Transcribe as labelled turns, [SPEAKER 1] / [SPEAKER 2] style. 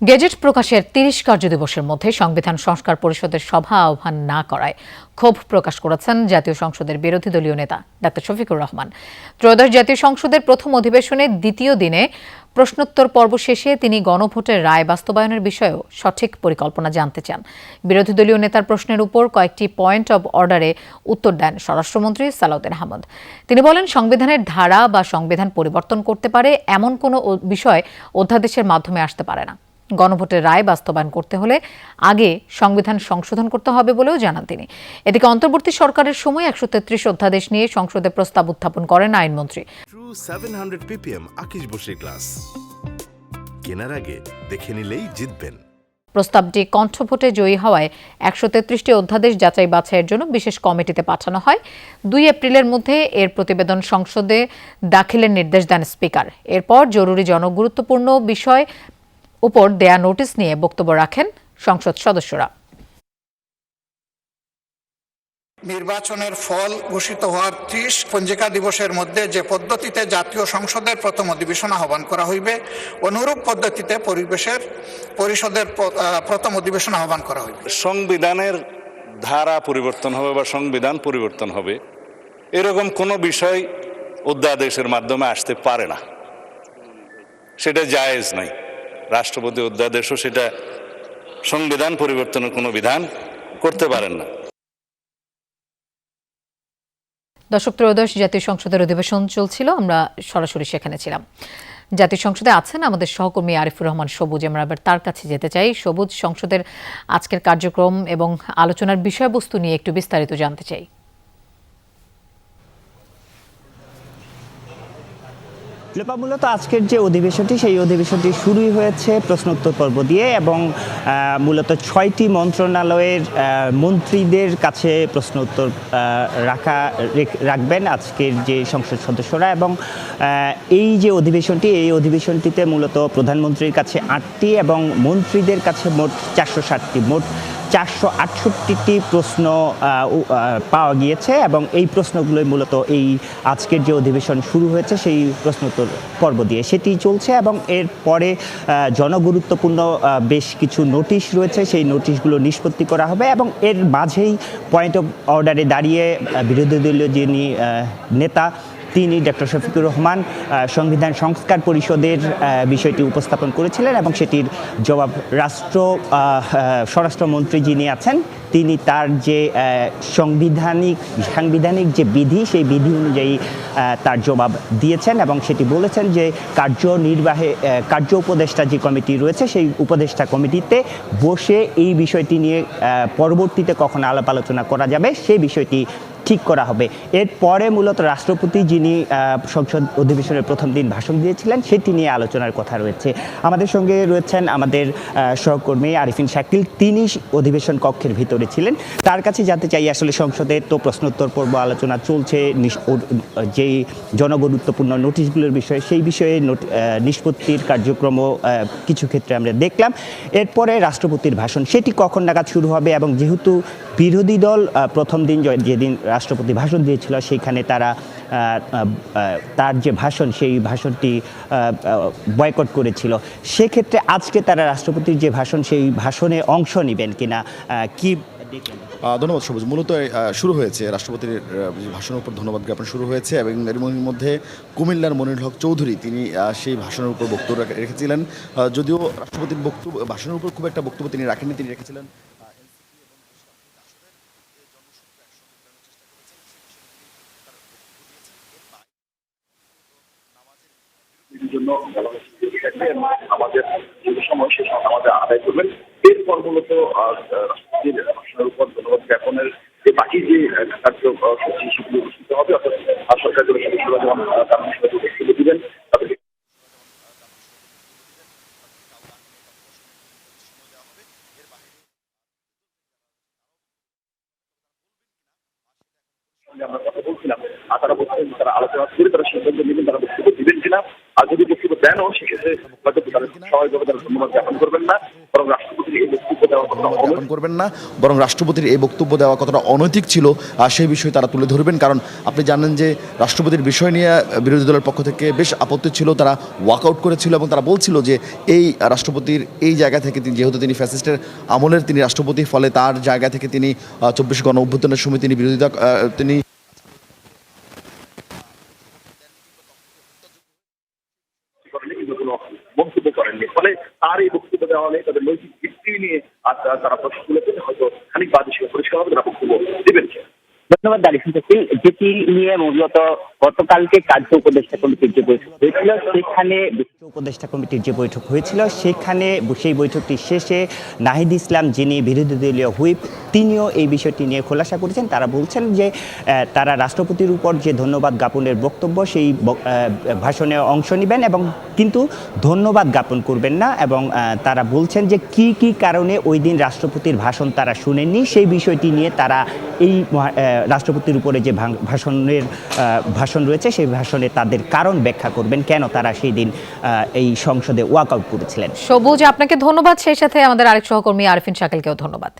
[SPEAKER 1] Gazette প্রকাশের ৩০ কার্যদিবসের মধ্যে সংবিধান সংস্কার পরিষদের সভা আহ্বান না করায় ক্ষোভ প্রকাশ করেছেন জাতীয় সংসদের বিরোধী দলীয় নেতা ডাক্তার শফিকুর রহমান। ত্রয়োদশ জাতীয় সংসদের প্রথম অধিবেশনের দ্বিতীয় দিনে প্রশ্নোত্তর পর্ব শেষে তিনি গণভোটের রায় বাস্তবায়নের বিষয়েও সঠিক পরিকল্পনা জানতে চান। বিরোধী দলীয় নেতার প্রশ্নের উপর কয়েকটি পয়েন্ট অব অর্ডারে উত্তর দেন স্বরাষ্ট্রমন্ত্রী সালাউদ্দিন আহমদ। তিনি বলেন, সংবিধানের ধারা বা সংবিধান পরিবর্তন করতে পারে এমন কোনো বিষয় অধ্যাদেশের মাধ্যমে আসতে পারে না। গণভোটের রায় বাস্তবায়ন করতে হলে আগে সংবিধান সংশোধন করতে হবে বলেও জানান তিনি। এদিকে অন্তর্বর্তী সরকারের সময় ১৩৩ অধ্যাদেশ নিয়ে সংসদে প্রস্তাব উত্থাপন করেন আইনমন্ত্রী।
[SPEAKER 2] 700 ppm আকিশ বসির ক্লাস কেনার আগে দেখে নিলেই জিতবেন।
[SPEAKER 1] প্রস্তাবটি কণ্ঠভোটে জয়ী হওয়ায় ১৩৩টি অধ্যাদেশ যাচাই বাছাইয়ের জন্য বিশেষ কমিটিতে পাঠানো হয়। ২ এপ্রিলের মধ্যে এর প্রতিবেদন সংসদে দাখিলের নির্দেশ দেন স্পিকার। এরপর জরুরি জনগুরুত্বপূর্ণ বিষয় উপর দেয়া নোটিশ নিয়ে বক্তব্য রাখেন সংসদ সদস্যরা।
[SPEAKER 3] নির্বাচনের ফল ঘোষিত হওয়ার ৩০ পঞ্জিকা দিবসের মধ্যে যে পদ্ধতিতে জাতীয় সংসদের প্রথম অধিবেশন আহ্বান করা হইবে, অনুরূপ পদ্ধতিতে পরিষদের প্রথম অধিবেশন আহ্বান করা হইবে।
[SPEAKER 4] সংবিধানের ধারা পরিবর্তন হবে বা সংবিধান পরিবর্তন হবে এরকম কোনো বিষয় অধ্যাদেশের মাধ্যমে আসতে পারে না, সেটা জায়েজ নাই। রাষ্ট্রপতি অধ্যাদেশও সেটা সংবিধান পরিবর্তনের কোনো বিধান করতে পারেন না।
[SPEAKER 1] দর্শক, ত্রয়োদশ জাতীয় সংসদের অধিবেশন চলছিল, আমরা সরাসরি সেখানে ছিলাম। জাতীয় সংসদে আছেন আমাদের সহকর্মী আরিফুর রহমান সবুজ। আমরা এবার তার কাছে যেতে চাই। সবুজ, সংসদের আজকের কার্যক্রম এবং আলোচনার বিষয়বস্তু নিয়ে একটু বিস্তারিত জানতে চাই।
[SPEAKER 5] মূলত আজকের যে অধিবেশনটি, সেই অধিবেশনটি শুরুই হয়েছে প্রশ্নোত্তর পর্ব দিয়ে এবং মূলত 6টি মন্ত্রণালয়ের মন্ত্রীদের কাছে প্রশ্নোত্তর রাখবেন আজকের যে সংসদ সদস্যরা। এবং এই যে অধিবেশনটি, এই অধিবেশনটিতে মূলত প্রধানমন্ত্রীর কাছে 8টি এবং মন্ত্রীদের কাছে মোট 460টি, মোট 468টি প্রশ্ন পাওয়া গিয়েছে এবং এই প্রশ্নগুলোই মূলত এই আজকের যে অধিবেশন শুরু হয়েছে সেই প্রশ্নোত্তর পর্ব দিয়ে সেটি চলছে। এবং এর পরে জনগুরুত্বপূর্ণ বেশ কিছু নোটিশ রয়েছে, সেই নোটিশগুলো নিষ্পত্তি করা হবে এবং এর মাঝেই পয়েন্ট অফ অর্ডারে দাঁড়িয়ে বিরোধী দলীয় যিনি নেতা তিনি ডক্টর শফিকুর রহমান সংবিধান সংস্কার পরিষদের বিষয়টি উপস্থাপন করেছিলেন এবং সেটির জবাব স্বরাষ্ট্রমন্ত্রী যিনি আছেন তিনি তার যে সাংবিধানিক যে বিধি, সেই বিধি অনুযায়ী তার জবাব দিয়েছেন এবং সেটি বলেছেন যে কার্য উপদেষ্টা যে কমিটি রয়েছে সেই উপদেষ্টা কমিটিতে বসে এই বিষয়টি নিয়ে পরবর্তীতে কখন আলাপ আলোচনা করা যাবে সেই বিষয়টি ঠিক করা হবে। এরপরে মূলত রাষ্ট্রপতি যিনি সংসদ অধিবেশনের প্রথম দিন ভাষণ দিয়েছিলেন সেটি নিয়ে আলোচনার কথা রয়েছে। আমাদের সঙ্গে রয়েছেন আমাদের সহকর্মী আরিফিন শাকিল, তিনি অধিবেশন কক্ষের ভিতরে ছিলেন। তার কাছে জানতে চাই আসলে সংসদে তো প্রশ্নোত্তর পর্ব আলোচনা চলছে, যেই জনগুরুত্বপূর্ণ নোটিশগুলোর বিষয়ে সেই বিষয়ে নিষ্পত্তির কার্যক্রমও কিছু ক্ষেত্রে আমরা দেখলাম। এরপরে রাষ্ট্রপতির ভাষণ সেটি কখন নাগাদ শুরু হবে এবং যেহেতু বিরোধী দল প্রথম দিন যেদিন রাষ্ট্রপতি ভাষণ দিয়েছিল সেইখানে তার যে ভাষণ সেই ভাষণটি বয়কট করেছিল, সেক্ষেত্রে আজকে তারা রাষ্ট্রপতির যে ভাষণ সেই ভাষণে অংশ নেবেন কিনা কি?
[SPEAKER 6] ধন্যবাদ সবুজ। মূলত শুরু হয়েছে রাষ্ট্রপতির ভাষণের উপর ধন্যবাদ জ্ঞাপন শুরু হয়েছে এবং এর মধ্যে কুমিল্লার মনিরুল হক চৌধুরী তিনি সেই ভাষণের উপর বক্তব্য রেখেছিলেন। যদিও রাষ্ট্রপতির ভাষণের উপর খুব একটা বক্তব্য তিনি রাখেননি, তিনি রেখেছিলেন জন্য আমাদের যে সময় সে আমাদের আদায় করবেন। এরপর মূলত রাষ্ট্রপতির ভাষণের উপর ধন্যবাদ জ্ঞাপনের যে বাকি যে কার্যসূচি সেগুলো অনুষ্ঠিত হবে, অর্থাৎ সরকার দলের সদস্যরা যেমন তার বক্তব্য দিবেন তাদেরকে আমরা কথা বলছিলাম আর তারা বলছেন তারা আলোচনা করে তারা সিদ্ধান্ত নেবেন তারা বক্তব্য দিবেন কিনা। আর যদি বক্তব্য দেনও সেক্ষেত্রে হয়তো তারা সবাই তারা ধন্যবাদ জ্ঞাপন করবেন না, বরং রাষ্ট্রপতির এই বক্তব্য দেওয়া কতটা
[SPEAKER 7] জ্ঞাপন করবেন না, বরং রাষ্ট্রপতির এই বক্তব্য দেওয়া কতটা অনৈতিক ছিল সেই বিষয়ে তারা তুলে ধরবেন। কারণ আপনি জানেন যে রাষ্ট্রপতির বিষয় নিয়ে বিরোধী দলের পক্ষ থেকে বেশ আপত্তি ছিল, তারা ওয়াকআউট করেছিল এবং তারা বলছিল যে এই রাষ্ট্রপতির এই জায়গা থেকে যেহেতু তিনি ফ্যাসিস্টের আমলের তিনি রাষ্ট্রপতি, ফলে তার জায়গা থেকে তিনি 24 গণ অভ্যুত্থানের সময় তিনি বিরোধিতা তিনি
[SPEAKER 6] করেননি, কিন্তু কোনো মন্তব্য করেননি। ফলে তার এই বক্তব্য দেওয়া নিয়ে তাদের নৈতিক ভিত্তি নিয়ে তারা প্রশ্ন তুলেছেন, হয়তো খানিক বাদ হিসেবে পরিষ্কার হবে তারা বক্তব্য দেবেন।
[SPEAKER 5] ধন্যবাদ দালিফুল তফসিল। যেটি নিয়ে মূলত গতকালকে কার্য উপদেষ্টা কমিটির যে বৈঠক হয়েছিল সেখানে উপদেষ্টা কমিটির যে বৈঠক হয়েছিল সেখানে সেই বৈঠকটি শেষে নাহিদ ইসলাম যিনি বিরোধী দলীয় হুইপ তিনিও এই বিষয়টি নিয়ে খোলাসা করেছেন। তারা বলছেন যে তারা রাষ্ট্রপতির উপর যে ধন্যবাদ জ্ঞাপনের বক্তব্য সেই ভাষণে অংশ নেবেন এবং কিন্তু ধন্যবাদ জ্ঞাপন করবেন না, এবং তারা বলছেন যে কি কি কারণে ওই দিন রাষ্ট্রপতির ভাষণ তারা শুনেননি সেই বিষয়টি নিয়ে তারা এই রাষ্ট্রপতির উপরে যে ভাষণ রয়েছে সেই ভাষণে তাদের কারণ ব্যাখ্যা করবেন কেন তারা সেই দিন এই সংসদে ওয়াকআউট করেছিলেন।
[SPEAKER 1] সবুজ, আপনাকে ধন্যবাদ। সেই সাথে আমাদের আরেক সহকর্মী আরিফিন শাকিলকেও ধন্যবাদ।